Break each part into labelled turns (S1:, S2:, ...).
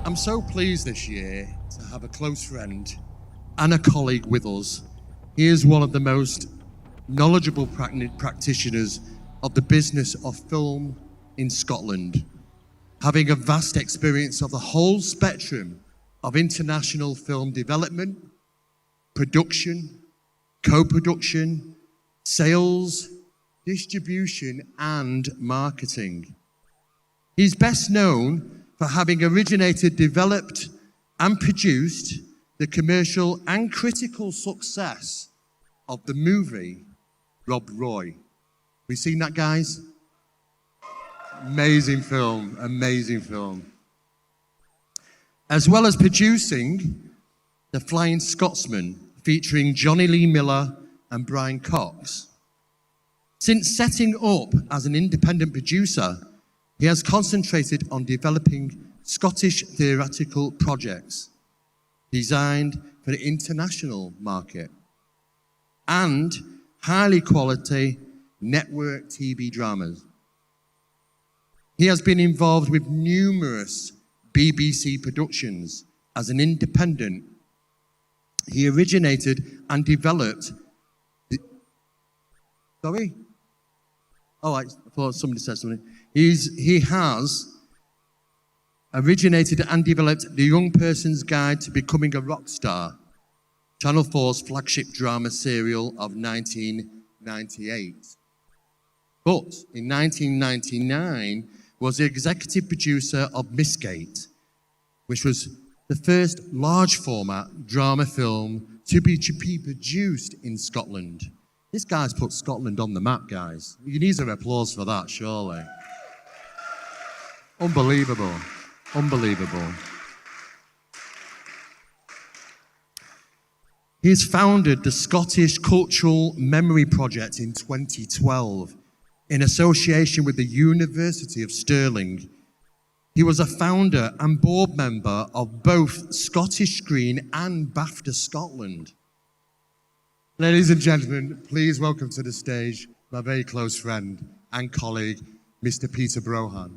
S1: I'm so pleased this year to have a close friend and a colleague with us. He is one of the most knowledgeable practitioners of the business of film in Scotland, having a vast experience of the whole spectrum of international film development, production, co-production, sales, distribution, and marketing. He's best known for having originated, developed, and produced the commercial and critical success of the movie Rob Roy. We seen that, guys? Amazing film, amazing film. As well as producing The Flying Scotsman, featuring Johnny Lee Miller and Brian Cox. Since setting up as an independent producer, he has concentrated on developing Scottish theatrical projects designed for the international market and highly quality network TV dramas. He has been involved with numerous BBC productions as an independent. He originated and developed Sorry? Oh, I thought somebody said something. He has originated and developed The Young Person's Guide to Becoming a Rock Star, Channel 4's flagship drama serial of 1998. But in 1999 was the executive producer of Missgate, which was the first large format drama film to be produced in Scotland. This guy's put Scotland on the map, guys. You need some applause for that, surely. Unbelievable. Unbelievable. He's founded the Scottish Cultural Memory Project in 2012 in association with the University of Stirling. He was a founder and board member of both Scottish Screen and BAFTA Scotland. Ladies and gentlemen, please welcome to the stage my very close friend and colleague, Mr. Peter Brohan.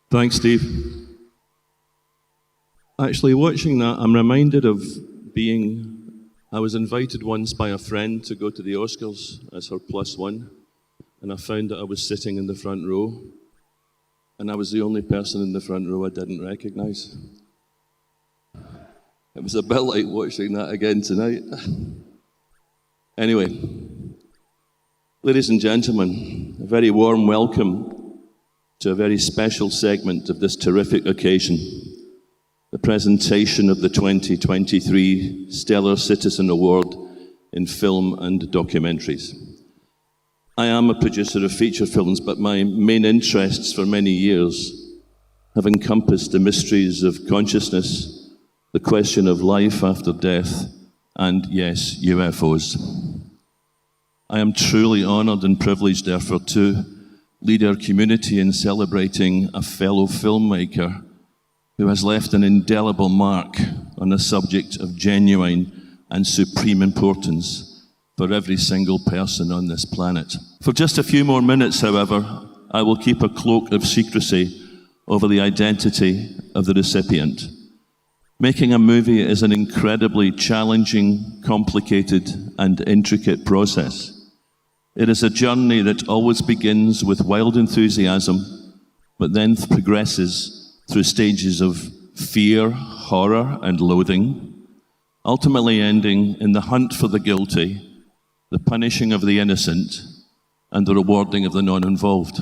S2: Thanks, Steve. Actually, watching that, I'm reminded of I was invited once by a friend to go to the Oscars as her +1, and I found that I was sitting in the front row, and I was the only person in the front row I didn't recognize. It was a bit like watching that again tonight. Anyway, ladies and gentlemen, a very warm welcome to a very special segment of this terrific occasion, the presentation of the 2023 Stellar Citizen Award in Film and Documentaries. I am a producer of feature films, but my main interests for many years have encompassed the mysteries of consciousness, the question of life after death, and yes, UFOs. I am truly honored and privileged, therefore, to lead our community in celebrating a fellow filmmaker who has left an indelible mark on a subject of genuine and supreme importance for every single person on this planet. For just a few more minutes, however, I will keep a cloak of secrecy over the identity of the recipient. Making a movie is an incredibly challenging, complicated, and intricate process. It is a journey that always begins with wild enthusiasm, but then progresses through stages of fear, horror, and loathing, ultimately ending in the hunt for the guilty, the punishing of the innocent, and the rewarding of the non-involved.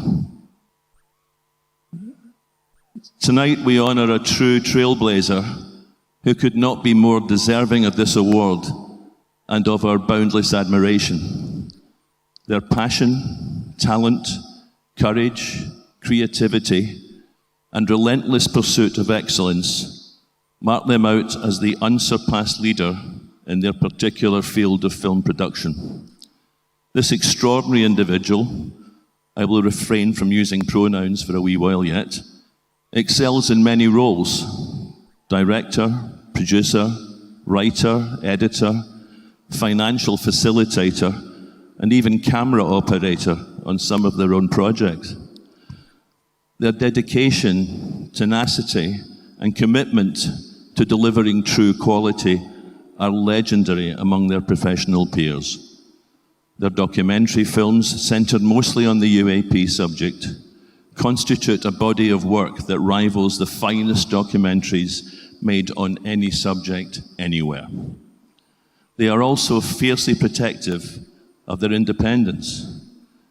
S2: Tonight we honor a true trailblazer who could not be more deserving of this award and of our boundless admiration. Their passion, talent, courage, creativity, and relentless pursuit of excellence mark them out as the unsurpassed leader in their particular field of film production. This extraordinary individual, I will refrain from using pronouns for a wee while yet, excels in many roles: director, producer, writer, editor, financial facilitator, and even camera operator on some of their own projects. Their dedication, tenacity, and commitment to delivering true quality are legendary among their professional peers. Their documentary films, centered mostly on the UAP subject, constitute a body of work that rivals the finest documentaries made on any subject anywhere. They are also fiercely protective of their independence,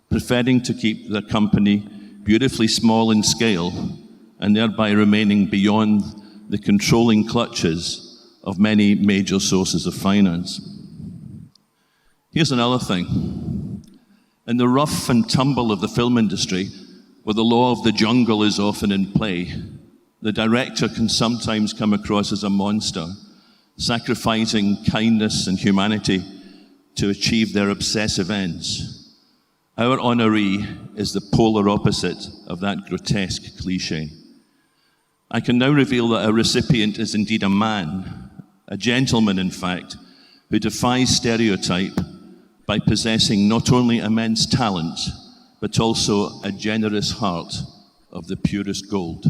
S2: preferring to keep their company beautifully small in scale and thereby remaining beyond the controlling clutches of many major sources of finance. Here's another thing. In the rough and tumble of the film industry, where the law of the jungle is often in play, the director can sometimes come across as a monster, sacrificing kindness and humanity to achieve their obsessive ends. Our honoree is the polar opposite of that grotesque cliche. I can now reveal that our recipient is indeed a man, a gentleman in fact, who defies stereotype by possessing not only immense talent, but also a generous heart of the purest gold.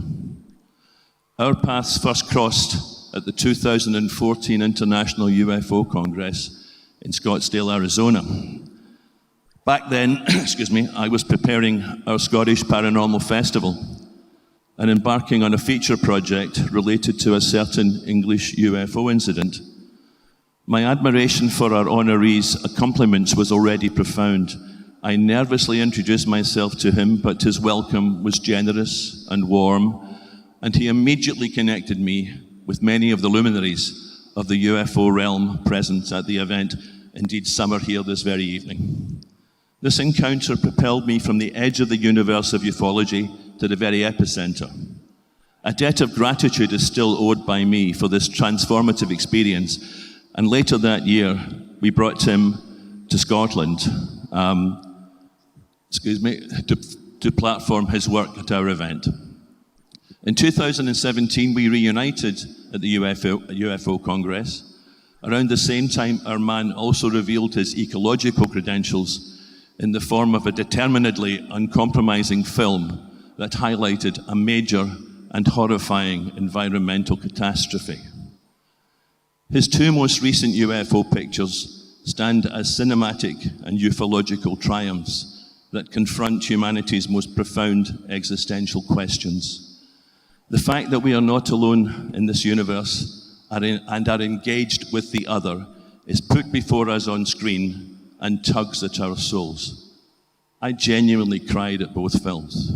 S2: Our paths first crossed at the 2014 International UFO Congress in Scottsdale, Arizona. Back then, I was preparing our Scottish Paranormal Festival and embarking on a feature project related to a certain English UFO incident. My admiration for our honoree's accomplishments was already profound. I nervously introduced myself to him, but his welcome was generous and warm, and he immediately connected me with many of the luminaries of the UFO realm present at the event. Indeed, some are here this very evening. This encounter propelled me from the edge of the universe of ufology to the very epicenter. A debt of gratitude is still owed by me for this transformative experience, and later that year, we brought him to Scotland to platform his work at our event. In 2017, we reunited at the UFO Congress. Around the same time, our man also revealed his ecological credentials in the form of a determinedly uncompromising film that highlighted a major and horrifying environmental catastrophe. His two most recent UFO pictures stand as cinematic and ufological triumphs that confront humanity's most profound existential questions. The fact that we are not alone in this universe and are engaged with the other is put before us on screen and tugs at our souls. I genuinely cried at both films.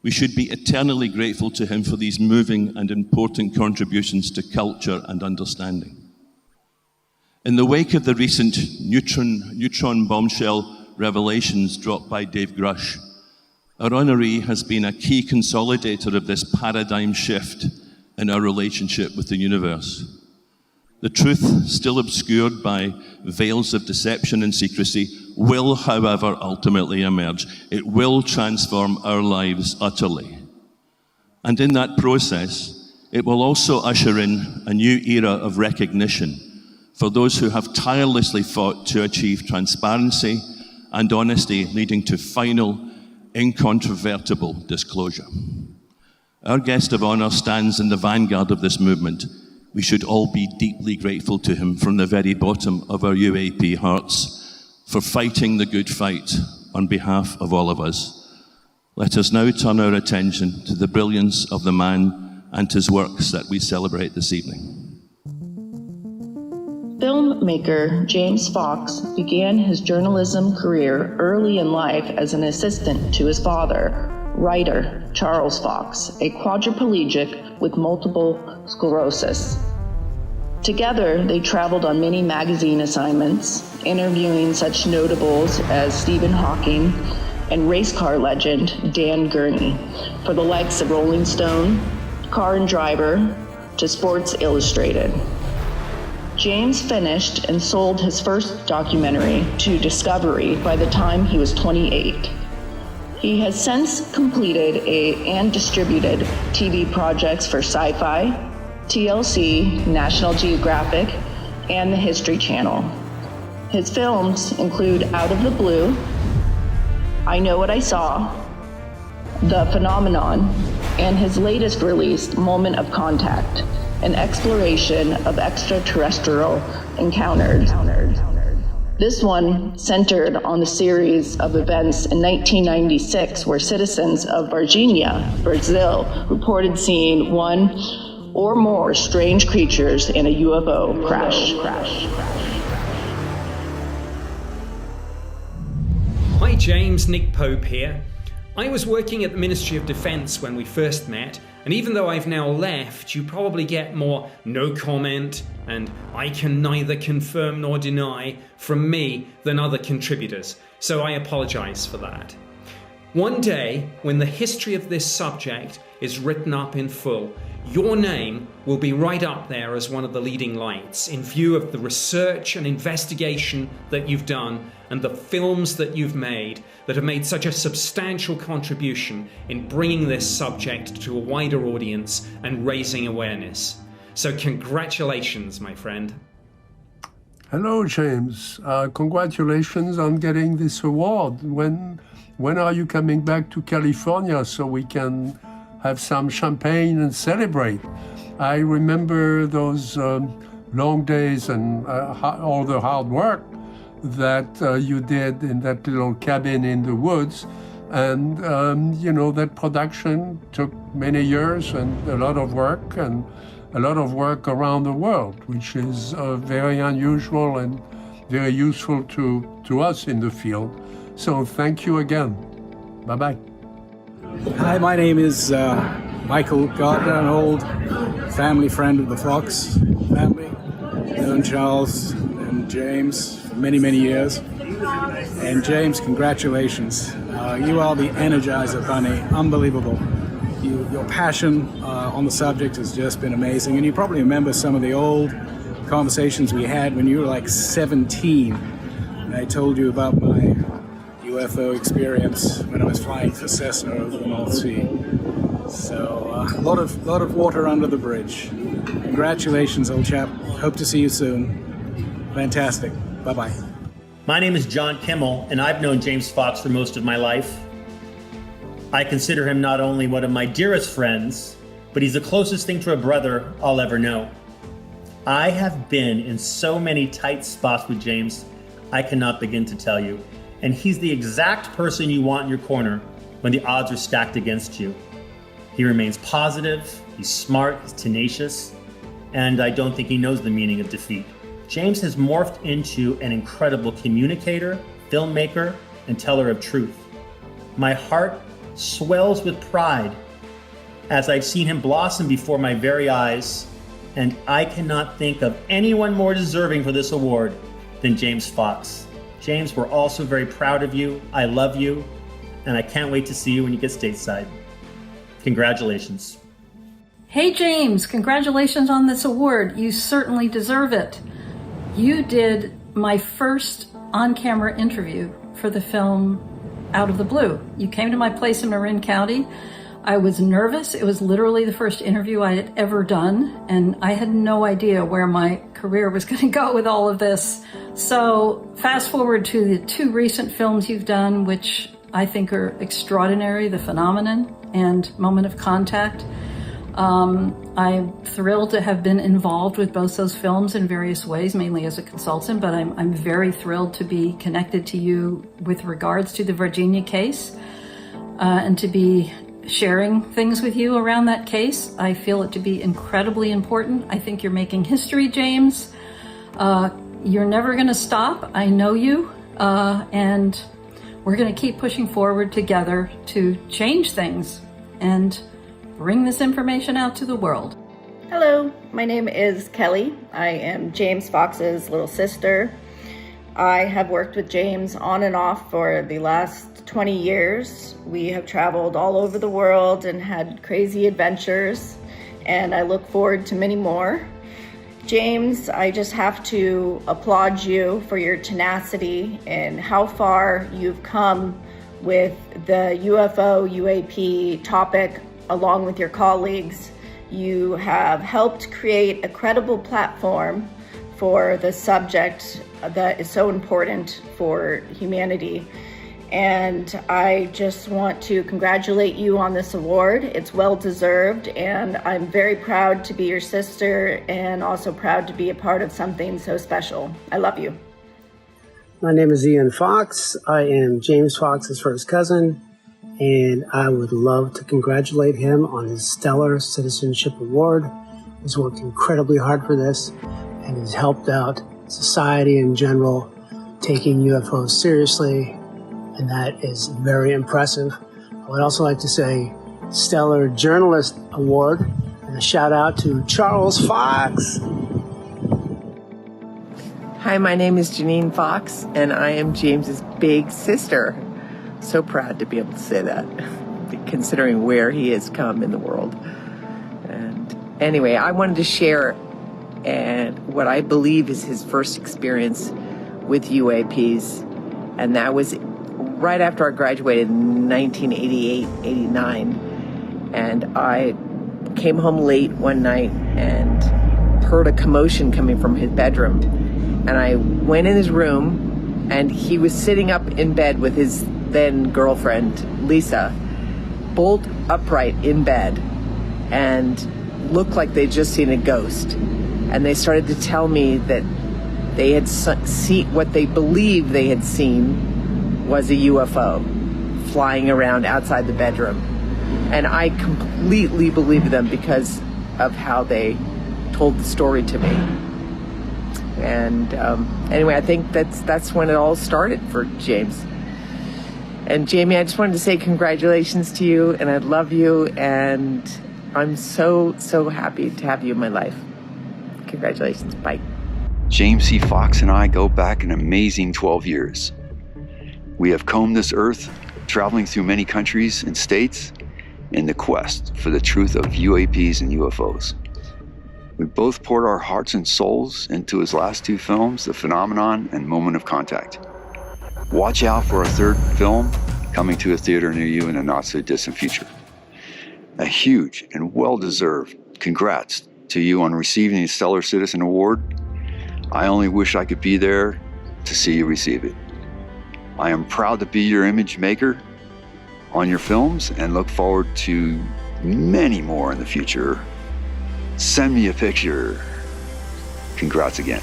S2: We should be eternally grateful to him for these moving and important contributions to culture and understanding. In the wake of the recent neutron bombshell revelations dropped by Dave Grush, our honoree has been a key consolidator of this paradigm shift in our relationship with the universe. The truth, still obscured by veils of deception and secrecy, will, however, ultimately emerge. It will transform our lives utterly. And in that process, it will also usher in a new era of recognition for those who have tirelessly fought to achieve transparency and honesty, leading to final, incontrovertible disclosure. Our guest of honor stands in the vanguard of this movement. We should all be deeply grateful to him from the very bottom of our UAP hearts for fighting the good fight on behalf of all of us. Let us now turn our attention to the brilliance of the man and his works that we celebrate this evening.
S3: Filmmaker James Fox began his journalism career early in life as an assistant to his father, writer Charles Fox, a quadriplegic with multiple sclerosis. Together, they traveled on many magazine assignments, interviewing such notables as Stephen Hawking and race car legend Dan Gurney for the likes of Rolling Stone, Car and Driver, to Sports Illustrated. James finished and sold his first documentary to Discovery by the time he was 28. He has since completed and distributed TV projects for Sci-Fi, TLC, National Geographic, and the History Channel. His films include Out of the Blue, I Know What I Saw, The Phenomenon, and his latest release, Moment of Contact, an exploration of extraterrestrial encounters. This one centered on the series of events in 1996 where citizens of Varginha, Brazil, reported seeing one or more strange creatures in a UFO crash.
S4: Hi James, Nick Pope here. I was working at the Ministry of Defence when we first met, and even though I've now left, you probably get more no comment and I can neither confirm nor deny from me than other contributors, so I apologise for that. One day, when the history of this subject is written up in full, your name will be right up there as one of the leading lights in view of the research and investigation that you've done and the films that you've made that have made such a substantial contribution in bringing this subject to a wider audience and raising awareness. So congratulations, my friend.
S5: Hello, James. Congratulations on getting this award. When are you coming back to California so we can have some champagne and celebrate? I remember those long days and all the hard work that you did in that little cabin in the woods. And, that production took many years and a lot of work around the world, which is very unusual and very useful to us in the field. So thank you again. Bye-bye.
S6: Hi, my name is Michael Gardner, an old family friend of the Fox family. Known Charles and James for many, many years. And James, congratulations. You are the Energizer Bunny. Unbelievable. Your passion on the subject has just been amazing. And you probably remember some of the old conversations we had when you were like 17. And I told you about my UFO experience when I was flying for Cessna over the North Sea. So a lot of water under the bridge. Congratulations, old chap. Hope to see you soon. Fantastic. Bye-bye.
S7: My name is John Kimmel, and I've known James Fox for most of my life. I consider him not only one of my dearest friends, but he's the closest thing to a brother I'll ever know. I have been in so many tight spots with James, I cannot begin to tell you. And he's the exact person you want in your corner when the odds are stacked against you. He remains positive, he's smart, he's tenacious, and I don't think he knows the meaning of defeat. James has morphed into an incredible communicator, filmmaker, and teller of truth. My heart swells with pride as I've seen him blossom before my very eyes, and I cannot think of anyone more deserving for this award than James Fox. James, we're also very proud of you. I love you, and I can't wait to see you when you get stateside. Congratulations.
S8: Hey James, congratulations on this award. You certainly deserve it. You did my first on-camera interview for the film Out of the Blue. You came to my place in Marin County. I was nervous. It was literally the first interview I had ever done, and I had no idea where my career was going to go with all of this. So fast forward to the two recent films you've done, which I think are extraordinary, The Phenomenon and Moment of Contact. I'm thrilled to have been involved with both those films in various ways, mainly as a consultant, but I'm very thrilled to be connected to you with regards to the Varginha case and to be sharing things with you around that case. I feel it to be incredibly important. I think you're making history, James. You're never going to stop. I know you. And we're going to keep pushing forward together to change things and bring this information out to the world.
S9: Hello, my name is Kelly. I am James Fox's little sister. I have worked with James on and off for the last 20 years. We have traveled all over the world and had crazy adventures, and I look forward to many more. James, I just have to applaud you for your tenacity and how far you've come with the UFO, UAP topic along with your colleagues. You have helped create a credible platform for the subject that is so important for humanity. And I just want to congratulate you on this award. It's well deserved, and I'm very proud to be your sister and also proud to be a part of something so special. I love you.
S10: My name is Ian Fox. I am James Fox's first cousin, and I would love to congratulate him on his Stellar Citizenship Award. He's worked incredibly hard for this and has helped out society in general, taking UFOs seriously, and that is very impressive. I would also like to say Stellar Journalist Award, and a shout out to Charles Fox.
S11: Hi, my name is Janine Fox, and I am James's big sister. So proud to be able to say that, considering where he has come in the world. And anyway, I wanted to share what I believe is his first experience with UAPs, and that was right after I graduated in 1988-89, and I came home late one night and heard a commotion coming from his bedroom. And I went in his room, and he was sitting up in bed with his then girlfriend, Lisa, bolt upright in bed, and looked like they'd just seen a ghost. And they started to tell me that they had seen what they believed they had seen was a UFO flying around outside the bedroom. And I completely believed them because of how they told the story to me. And anyway, I think that's when it all started for James. And Jamie, I just wanted to say congratulations to you, and I love you, and I'm so happy to have you in my life. Congratulations. Bye.
S12: James C. Fox and I go back an amazing 12 years. We have combed this earth, traveling through many countries and states in the quest for the truth of UAPs and UFOs. We both poured our hearts and souls into his last two films, The Phenomenon and Moment of Contact. Watch out for our third film coming to a theater near you in the not-so-distant future. A huge and well-deserved congrats to you on receiving the Stellar Citizen Award. I only wish I could be there to see you receive it. I am proud to be your image maker on your films and look forward to many more in the future. Send me a picture. Congrats again.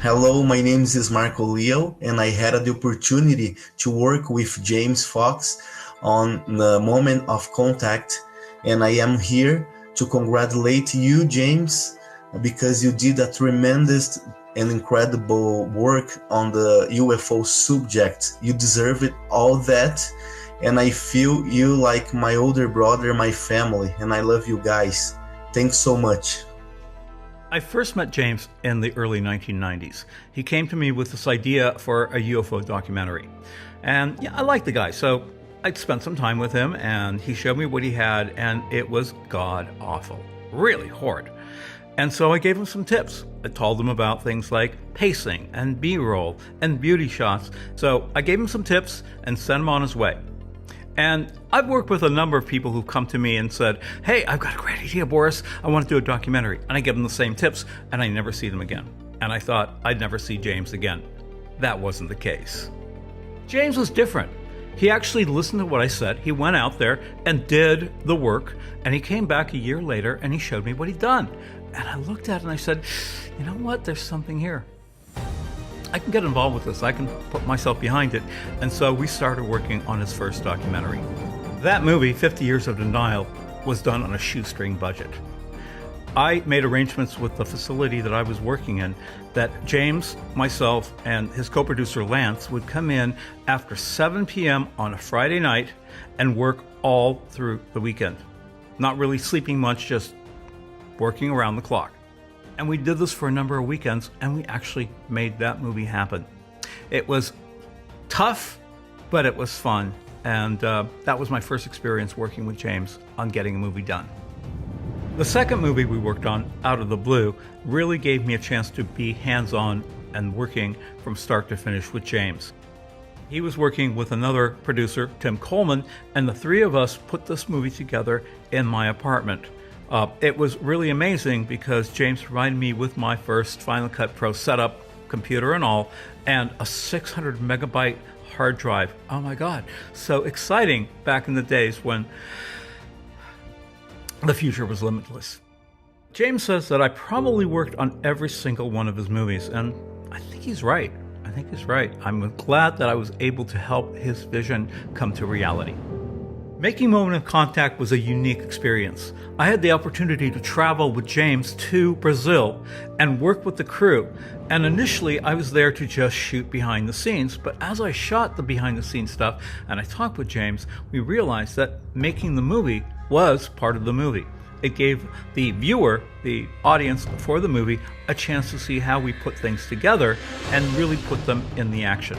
S13: Hello, my name is Marco Leo, and I had the opportunity to work with James Fox on The Moment of Contact, and I am here to congratulate you, James, because you did a tremendous and incredible work on the UFO subject. You deserve it, all that, and I feel you like my older brother, my family, and I love you guys. Thanks so much.
S14: I first met James in the early 1990s. He came to me with this idea for a UFO documentary. And yeah, I liked the guy, so I spent some time with him, and he showed me what he had, and it was god-awful. Really horrid. And so I gave him some tips. I told him about things like pacing and B-roll and beauty shots. So I gave him some tips and sent him on his way. And I've worked with a number of people who've come to me and said, hey, I've got a great idea, Boris. I want to do a documentary. And I give them the same tips, and I never see them again. And I thought I'd never see James again. That wasn't the case. James was different. He actually listened to what I said. He went out there and did the work. And he came back a year later, and he showed me what he'd done. And I looked at it, and I said, you know what? There's something here. I can get involved with this. I can put myself behind it. And so we started working on his first documentary. That movie, 50 Years of Denial, was done on a shoestring budget. I made arrangements with the facility that I was working in that James, myself, and his co-producer Lance would come in after 7 p.m. on a Friday night and work all through the weekend. Not really sleeping much, just working around the clock. And we did this for a number of weekends, and we actually made that movie happen. It was tough, but it was fun. And that was my first experience working with James on getting a movie done. The second movie we worked on, Out of the Blue, really gave me a chance to be hands-on and working from start to finish with James. He was working with another producer, Tim Coleman, and the three of us put this movie together in my apartment. It was really amazing because James provided me with my first Final Cut Pro setup, computer and all, and a 600 megabyte hard drive. Oh my God. So exciting back in the days when the future was limitless. James says that I probably worked on every single one of his movies, and I think he's right. I'm glad that I was able to help his vision come to reality. Making Moment of Contact was a unique experience. I had the opportunity to travel with James to Brazil and work with the crew. And initially, I was there to just shoot behind the scenes. But as I shot the behind the scenes stuff and I talked with James, we realized that making the movie was part of the movie. It gave the viewer, the audience for the movie, a chance to see how we put things together and really put them in the action.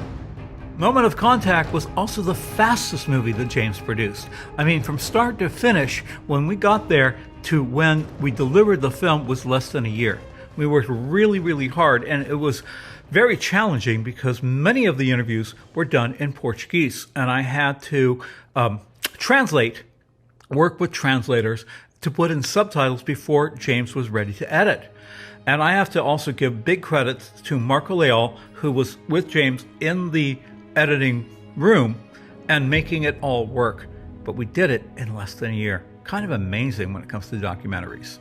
S14: Moment of Contact was also the fastest movie that James produced. I mean, from start to finish, when we got there to when we delivered the film was less than a year. We worked really, really hard, and it was very challenging because many of the interviews were done in Portuguese, and I had to work with translators to put in subtitles before James was ready to edit. And I have to also give big credit to Marco Leal, who was with James in the editing room and making it all work. But we did it in less than a year. Kind of amazing when it comes to documentaries.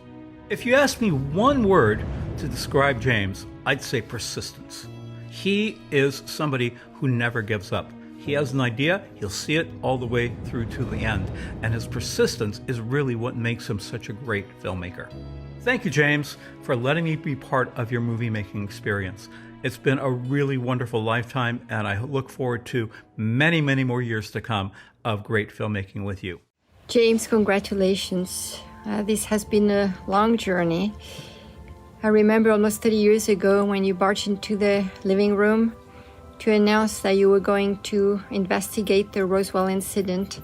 S14: If you ask me one word to describe James, I'd say persistence. He is somebody who never gives up. He has an idea, he'll see it all the way through to the end. And his persistence is really what makes him such a great filmmaker. Thank you, James, for letting me be part of your movie making experience. It's been a really wonderful lifetime, and I look forward to many, many more years to come of great filmmaking with you.
S15: James, congratulations. This has been a long journey. I remember almost 30 years ago when you barged into the living room to announce that you were going to investigate the Roswell incident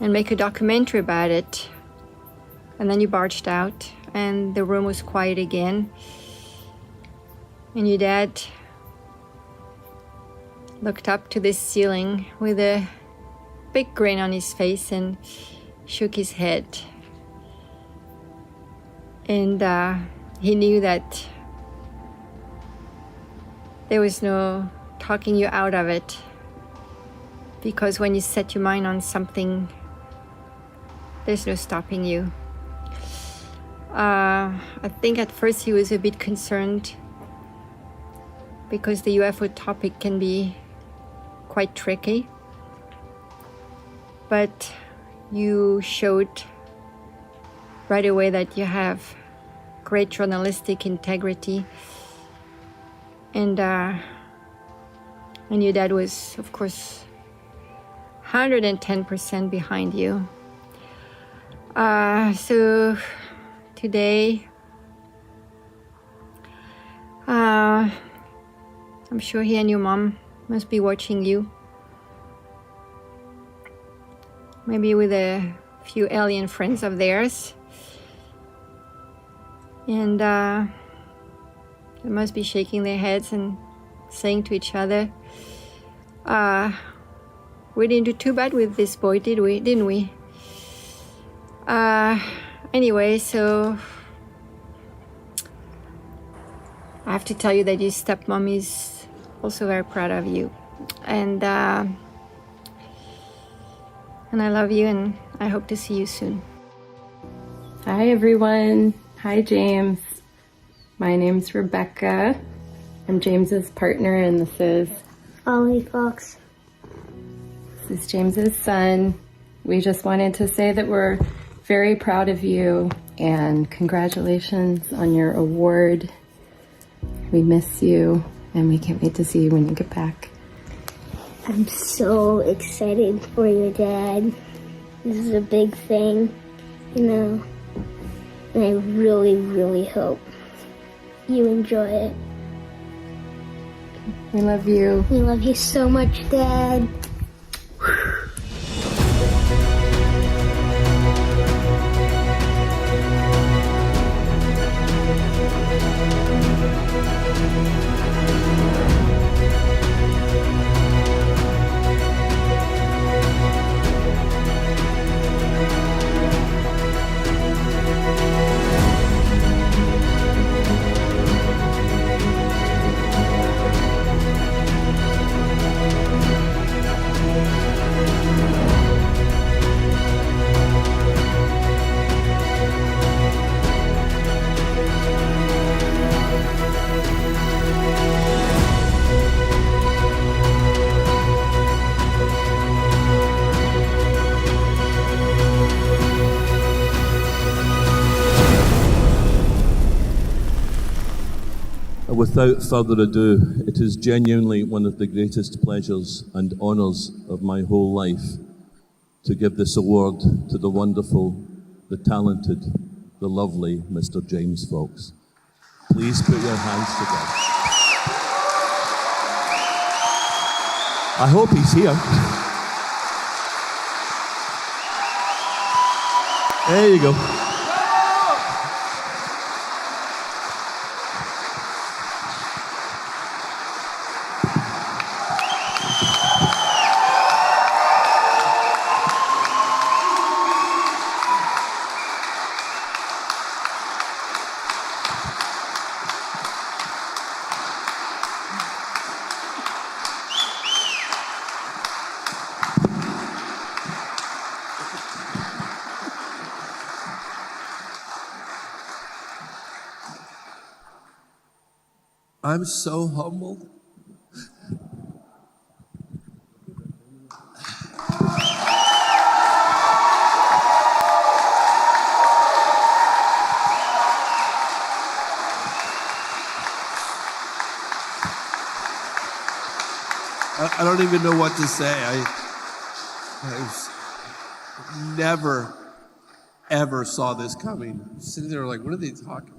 S15: and make a documentary about it. And then you barged out, and the room was quiet again. And your dad looked up to the ceiling with a big grin on his face and shook his head. And he knew that there was no talking you out of it, because when you set your mind on something, there's no stopping you. I think at first he was a bit concerned because the UFO topic can be quite tricky. But you showed right away that you have great journalistic integrity. And your dad was, of course, 110% behind you. So today, I'm sure he and your mom must be watching you. Maybe with a few alien friends of theirs. And they must be shaking their heads and saying to each other, we didn't do too bad with this boy, didn't we? Anyway, so I have to tell you that your stepmom is also very proud of you. And I love you, and I hope to see you soon.
S16: Hi, everyone. Hi, James. My name's Rebecca. I'm James's partner, and this is
S17: Ollie Fox.
S16: This is James's son. We just wanted to say that we're very proud of you, and congratulations on your award. We miss you, and we can't wait to see you when you get back.
S17: I'm so excited for your dad. This is a big thing, you know, and I really, really hope you enjoy it.
S16: We love you.
S17: We love you so much, Dad.
S2: without further ado, it is genuinely one of the greatest pleasures and honours of my whole life to give this award to the wonderful, the talented, the lovely Mr. James Fox. Please put your hands together. I hope he's here. There you go.
S18: I'm so humbled. I don't even know what to say. I never, ever saw this coming. Sitting there like, what are they talking?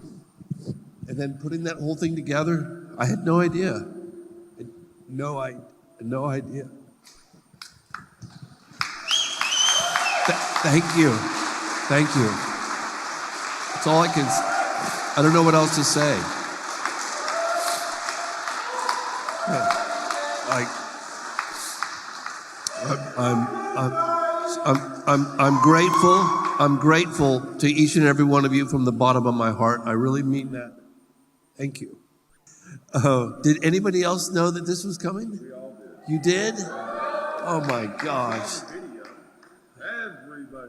S18: And then putting that whole thing together, I had no idea. No idea. Thank you. Thank you. That's all I don't know what else to say. I'm grateful. I'm grateful to each and every one of you from the bottom of my heart. I really mean that. Thank you. Did anybody else know that this was coming? We all did. You did? Oh my gosh.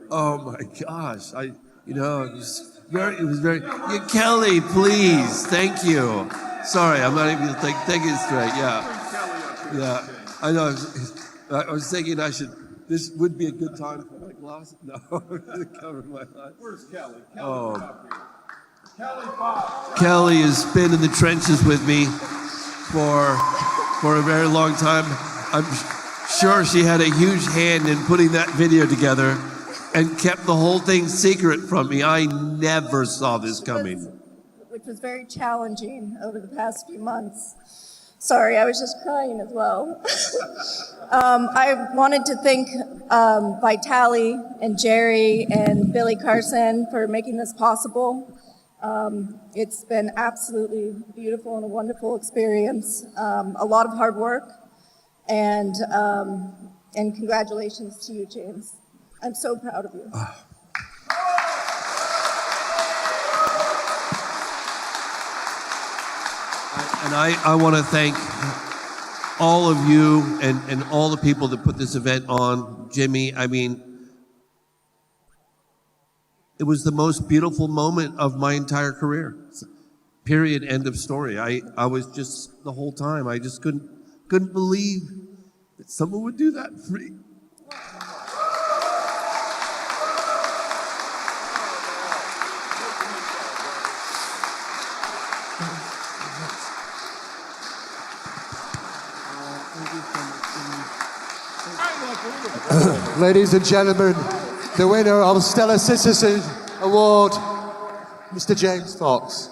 S18: Oh my gosh. It was very. Yeah, Kelly, please. Thank you. Sorry, I'm not even thinking it straight. Yeah. I know. I was thinking this would be a good time for my glasses. No, to cover my eyes. Where's Kelly? Kelly Fox. Kelly has been in the trenches with me for a very long time. I'm sure she had a huge hand in putting that video together and kept the whole thing secret from me. I never saw this coming.
S9: Which was very challenging over the past few months. Sorry, I was just crying as well. I wanted to thank Vitaly and Jerry and Billy Carson for making this possible. It's been absolutely beautiful and a wonderful experience. A lot of hard work, and congratulations to you, James. I'm so proud of you.
S18: And I want to thank all of you and all the people that put this event on. Jimmy, I mean, it was the most beautiful moment of my entire career. Period, end of story. I was just, the whole time, I just couldn't believe that someone would do that for me.
S19: Ladies and gentlemen, the winner of Stellar Citizen Award, Mr. James Fox.